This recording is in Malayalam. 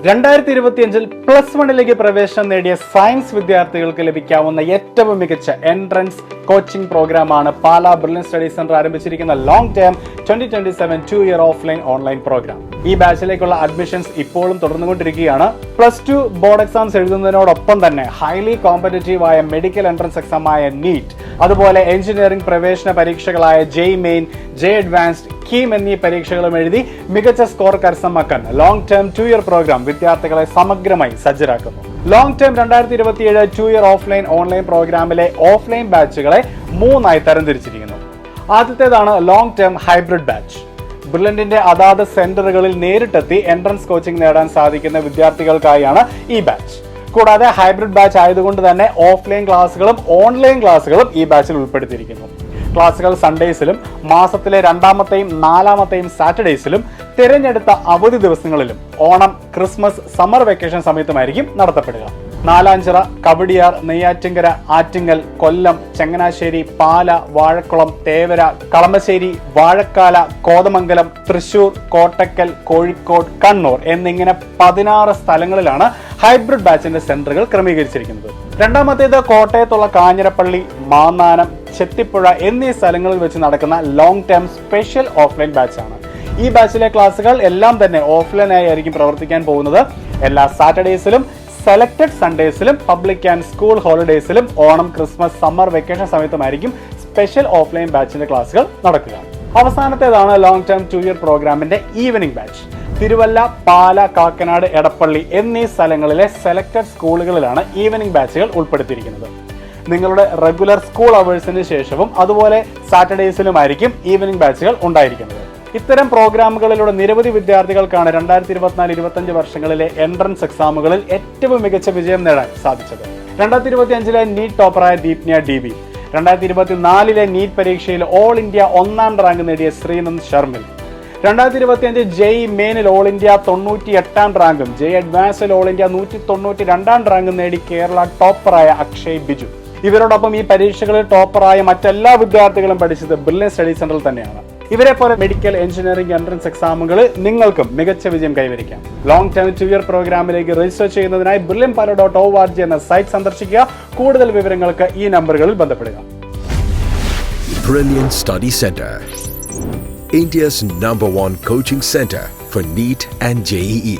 2025 പ്ലസ് വണ്ണിലേക്ക് പ്രവേശനം നേടിയ സയൻസ് വിദ്യാർത്ഥികൾക്ക് ലഭിക്കാവുന്ന ഏറ്റവും മികച്ച എൻട്രൻസ് കോച്ചിംഗ് പ്രോഗ്രാമാണ് പാലാ ബ്രില്യൻ സ്റ്റഡി സെന്റർ ആരംഭിച്ചിരിക്കുന്ന long term 2027 2-year offline online programme. ഈ ബാച്ചിലേക്കുള്ള അഡ്മിഷൻസ് ഇപ്പോഴും തുടർന്നുകൊണ്ടിരിക്കുകയാണ്. +2 ബോർഡ് എക്സാംസ് എഴുതുന്നതിനോടൊപ്പം തന്നെ ഹൈലി കോമ്പറ്റീറ്റീവ് ആയ മെഡിക്കൽ എൻട്രൻസ് എക്സാമായ നീറ്റ്, അതുപോലെ എഞ്ചിനീയറിംഗ് പ്രവേശന പരീക്ഷകളായ JEE main, JEE advanced, KEAM എന്നീ പരീക്ഷകളും എഴുതി മികച്ച സ്കോർ കരസ്ഥമാക്കാൻ ലോങ് ടേം 2-year പ്രോഗ്രാം വിദ്യാർത്ഥികളെ സമഗ്രമായി സജ്ജരാക്കുന്നു. Long term 2027 2-year offline online പ്രോഗ്രാമിലെ ഓഫ്ലൈൻ ബാച്ചുകളെ 3ആയി തരംതിരിച്ചിരിക്കുന്നു. ആദ്യത്തേതാണ് ലോങ് ടേം ഹൈബ്രിഡ് ബാച്ച്. ബ്രില്യന്റിന്റെ അതാത് സെന്ററുകളിൽ നേരിട്ടെത്തി എൻട്രൻസ് കോച്ചിംഗ് നേടാൻ സാധിക്കുന്ന വിദ്യാർത്ഥികൾക്കായാണ് ഈ ബാച്ച്. കൂടാതെ ഹൈബ്രിഡ് ബാച്ച് ആയതുകൊണ്ട് തന്നെ ഓഫ്ലൈൻ ക്ലാസ്സുകളും ഓൺലൈൻ ക്ലാസ്സുകളും ഈ ബാച്ചിൽ ഉൾപ്പെടുത്തിയിരിക്കുന്നു. ക്ലാസ്സുകൾ സൺഡേസിലും മാസത്തിലെ 2ാമത്തെയും 4ാമത്തെയും സാറ്റർഡേസിലും തിരഞ്ഞെടുത്ത അവധി ദിവസങ്ങളിലും ഓണം, ക്രിസ്മസ്, സമ്മർ വെക്കേഷൻ സമയത്തുമായിരിക്കും നടത്തപ്പെടുക. നാലാഞ്ചിറ, കവടിയാർ, നെയ്യാറ്റിൻകര, ആറ്റിങ്ങൽ, കൊല്ലം, ചങ്ങനാശ്ശേരി, പാല, വാഴക്കുളം, തേവര, കളമശ്ശേരി, വാഴക്കാല, കോതമംഗലം, തൃശൂർ, കോട്ടക്കൽ, കോഴിക്കോട്, കണ്ണൂർ എന്നിങ്ങനെ 16 സ്ഥലങ്ങളിലാണ് ഹൈബ്രിഡ് ബാച്ചിന്റെ സെന്ററുകൾ ക്രമീകരിച്ചിരിക്കുന്നത്. രണ്ടാമത്തേത് കോട്ടയത്തുള്ള കാഞ്ഞിരപ്പള്ളി, മാന്നാനം, ചെത്തിപ്പുഴ എന്നീ സ്ഥലങ്ങളിൽ വെച്ച് നടക്കുന്ന ലോങ് ടേം സ്പെഷ്യൽ ഓഫ്ലൈൻ ബാച്ചാണ്. ഈ ബാച്ചിലെ ക്ലാസ്സുകൾ എല്ലാം തന്നെ ഓഫ്ലൈനായി ആയിരിക്കും പ്രവർത്തിക്കാൻ പോകുന്നത്. എല്ലാ സാറ്റർഡേസിലും, സെലക്ടഡ് സൺഡേസിലും, പബ്ലിക് ആൻഡ് സ്കൂൾ ഹോളിഡേസിലും, ഓണം, ക്രിസ്മസ്, സമ്മർ വെക്കേഷൻ സമയത്തുമായിരിക്കും സ്പെഷ്യൽ ഓഫ്ലൈൻ ബാച്ചിന്റെ ക്ലാസ്സുകൾ നടക്കുക. അവസാനത്തേതാണ് ലോങ് ടേം 2-year പ്രോഗ്രാമിന്റെ ഈവനിംഗ് ബാച്ച്. തിരുവല്ല, പാല, കാക്കനാട്, എടപ്പള്ളി എന്നീ സ്ഥലങ്ങളിലെ സെലക്ടഡ് സ്കൂളുകളിലാണ് ഈവനിംഗ് ബാച്ചുകൾ ഉൾപ്പെടുത്തിയിരിക്കുന്നത്. നിങ്ങളുടെ റെഗുലർ സ്കൂൾ അവേഴ്സിന് ശേഷവും അതുപോലെ സാറ്റർഡേസിലുമായിരിക്കും ഈവനിംഗ് ബാച്ചുകൾ ഉണ്ടായിരിക്കുന്നത്. ഇത്തരം പ്രോഗ്രാമുകളിലൂടെ നിരവധി വിദ്യാർത്ഥികൾക്കാണ് 2024-25 വർഷങ്ങളിലെ എൻട്രൻസ് എക്സാമുകളിൽ ഏറ്റവും മികച്ച വിജയം നേടാൻ സാധിച്ചത്. 2025 നീറ്റ് ടോപ്പറായ ദീപ്ന DB, 2024 നീറ്റ് പരീക്ഷയിൽ ഓൾ ഇന്ത്യ 1ാം റാങ്ക് നേടിയ ശ്രീനന്ദ് ശർമിൽ, 2025 ജെയ് മെയിനിൽ ഓൾ ഇന്ത്യ 98ാം റാങ്കും ജെയ് അഡ്വാൻസിൽ ഓൾ ഇന്ത്യ 192ാം റാങ്കും നേടി കേരള ടോപ്പറായ അക്ഷയ് ബിജു. ഇവരോടൊപ്പം ഈ പരീക്ഷകളിൽ ടോപ്പറായ മറ്റെല്ലാ വിദ്യാർത്ഥികളും പഠിച്ചത് ബ്രില്യൻ സ്റ്റഡി സെന്ററിൽ തന്നെയാണ്. ഇവരെ പോലെ മെഡിക്കൽ, എഞ്ചിനീയറിംഗ് എൻട്രൻസ് എക്സാമുകളിൽ നിങ്ങൾക്കും മികച്ച വിജയം കൈവരിക്കാം. ലോങ് ടേം 2-year പ്രോഗ്രാമിലേക്ക് രജിസ്റ്റർ ചെയ്യുന്നതിനായി brilliantpala.org എന്ന സൈറ്റ് സന്ദർശിക്കുക. കൂടുതൽ വിവരങ്ങൾക്ക് ഈ നമ്പറുകളിൽ ബന്ധപ്പെടുക. Brilliant Study Center, India's #1 coaching center for NEET and JEE.